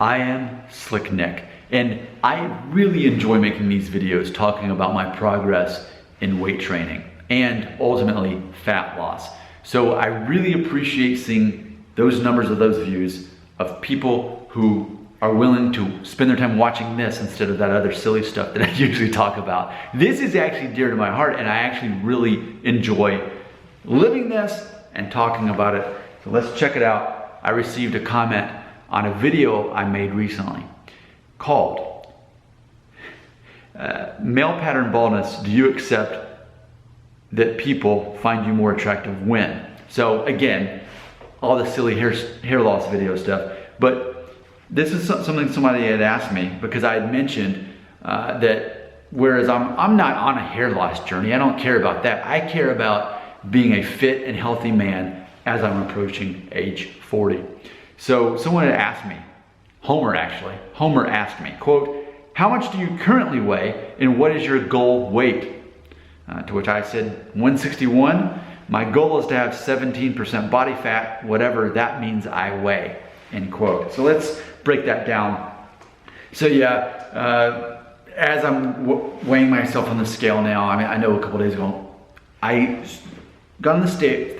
I am Slick Nick, and I really enjoy making these videos talking about my progress in weight training and ultimately fat loss. So I really appreciate seeing those numbers of those views of people who are willing to spend their time watching this instead of that other silly stuff that I usually talk about. This is actually dear to my heart, and I actually really enjoy living this and talking about it. So let's check it out. I received a comment on a video I made recently called Male Pattern Baldness, Do You Accept That People Find You More Attractive When? So again, all the silly hair loss video stuff, but this is something somebody had asked me because I had mentioned that whereas I'm not on a hair loss journey, I don't care about that. I care about being a fit and healthy man as I'm approaching age 40. So someone had asked me, Homer asked me, quote, "How much do you currently weigh and what is your goal weight?" To which I said, 161. My goal is to have 17% body fat, whatever that means I weigh, end quote. So let's break that down. So yeah, as I'm weighing myself on the scale now, I mean, I know a couple days ago, I got on the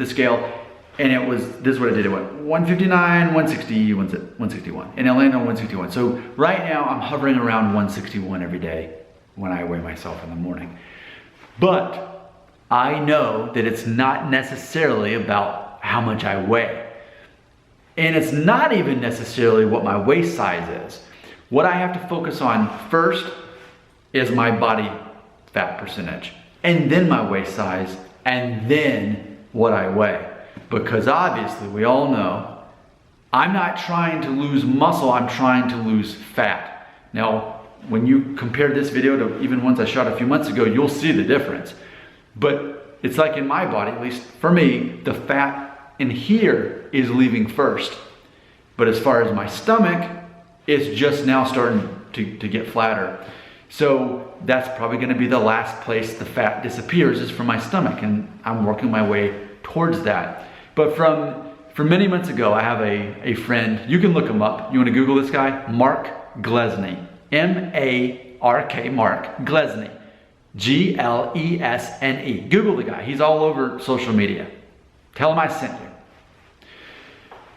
scale and it was, this is what I did. It went 159, 160, 161, and it landed on 161. So right now I'm hovering around 161 every day when I weigh myself in the morning. But I know that it's not necessarily about how much I weigh. And it's not even necessarily what my waist size is. What I have to focus on first is my body fat percentage, and then my waist size, and then what I weigh. Because obviously we all know I'm not trying to lose muscle, I'm trying to lose fat. Now, when you compare this video to even ones I shot a few months ago, you'll see the difference. But it's like in my body, at least for me, the fat in here is leaving first. But as far as my stomach, it's just now starting to get flatter. So that's probably gonna be the last place the fat disappears is from my stomach, and I'm working my way towards that. But from many months ago, I have a friend, you can look him up. You wanna Google this guy? Mark Glesney, M-A-R-K, Mark Glesney, G-L-E-S-N-E. Google the guy, he's all over social media. Tell him I sent you.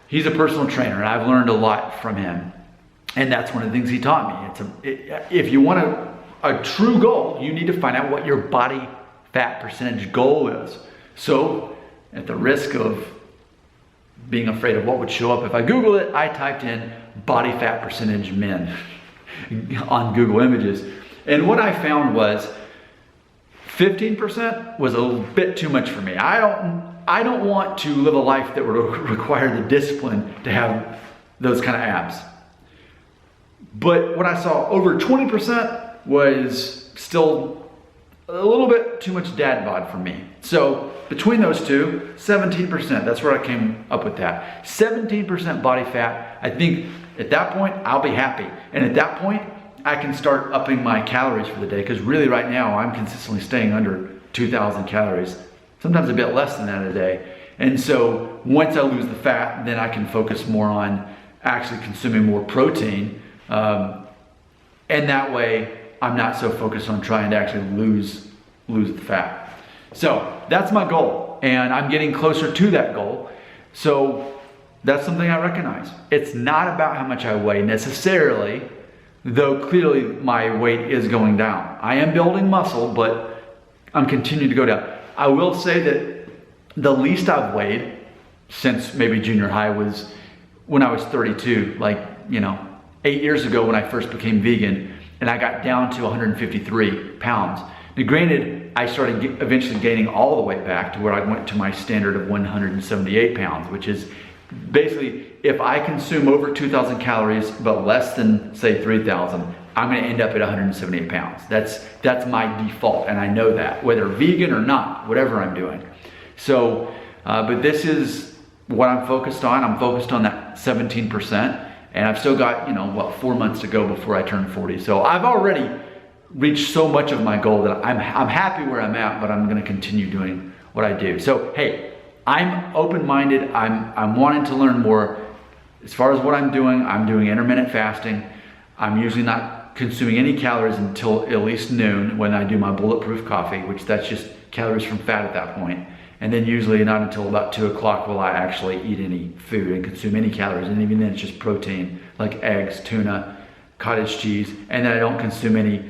He's a personal trainer, and I've learned a lot from him. And that's one of the things he taught me. If you want a true goal, you need to find out what your body fat percentage goal is. So, at the risk of being afraid of what would show up if I Google it, I typed in body fat percentage men on Google Images. And what I found was 15% was a little bit too much for me. I don't want to live a life that would require the discipline to have those kind of abs. But what I saw over 20% was still a little bit too much dad bod for me. So between those two, 17%, that's where I came up with that. 17% body fat. I think at that point, I'll be happy. And at that point, I can start upping my calories for the day, because really right now, I'm consistently staying under 2,000 calories, sometimes a bit less than that a day. And so once I lose the fat, then I can focus more on actually consuming more protein. And that way, I'm not so focused on trying to actually lose the fat. So that's my goal, and I'm getting closer to that goal. So that's something I recognize. It's not about how much I weigh necessarily, though clearly my weight is going down. I am building muscle, but I'm continuing to go down. I will say that the least I've weighed since maybe junior high was when I was 32, like, 8 years ago when I first became vegan, and I got down to 153 pounds. Now granted, I started eventually gaining all the way back to where I went to my standard of 178 pounds, which is basically, if I consume over 2,000 calories, but less than say 3,000, I'm gonna end up at 178 pounds. That's my default, and I know that, whether vegan or not, whatever I'm doing. So, but this is what I'm focused on. I'm focused on that 17%, and I've still got, 4 months to go before I turn 40. So I've already reached so much of my goal that I'm happy where I'm at, but I'm gonna continue doing what I do. So, hey, I'm open-minded, I'm wanting to learn more. as far as what I'm doing intermittent fasting. I'm usually not consuming any calories until at least noon when I do my bulletproof coffee, which that's just calories from fat at that point. And then usually not until about 2 o'clock will I actually eat any food and consume any calories. And even then it's just protein, like eggs, tuna, cottage cheese. And then I don't consume any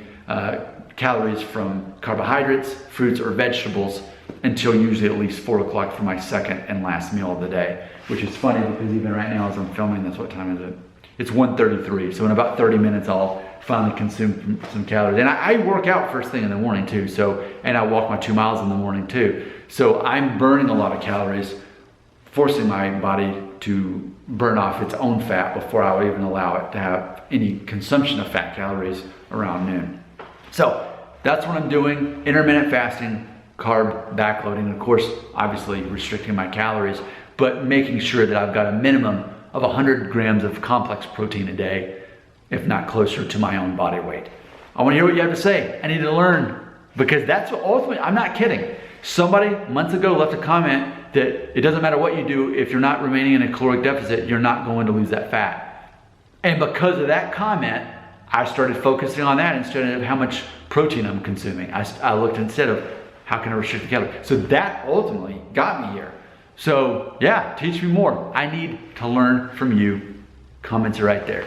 calories from carbohydrates, fruits, or vegetables until usually at least 4 o'clock for my second and last meal of the day. Which is funny because even right now as I'm filming this, what time is it? It's 1:33, so in about 30 minutes I'll finally consume some calories. And I work out first thing in the morning too, and I walk my 2 miles in the morning too. So I'm burning a lot of calories, forcing my body to burn off its own fat before I would even allow it to have any consumption of fat calories around noon. So that's what I'm doing, intermittent fasting, carb backloading, of course, obviously restricting my calories, but making sure that I've got a minimum of 100 grams of complex protein a day, if not closer to my own body weight. I want to hear what you have to say. I need to learn, because that's what ultimately, I'm not kidding. Somebody months ago left a comment that it doesn't matter what you do, if you're not remaining in a caloric deficit, you're not going to lose that fat. And because of that comment, I started focusing on that instead of how much protein I'm consuming. I looked instead of how can I restrict the calories. So that ultimately got me here. So yeah, teach me more. I need to learn from you. Comments are right there.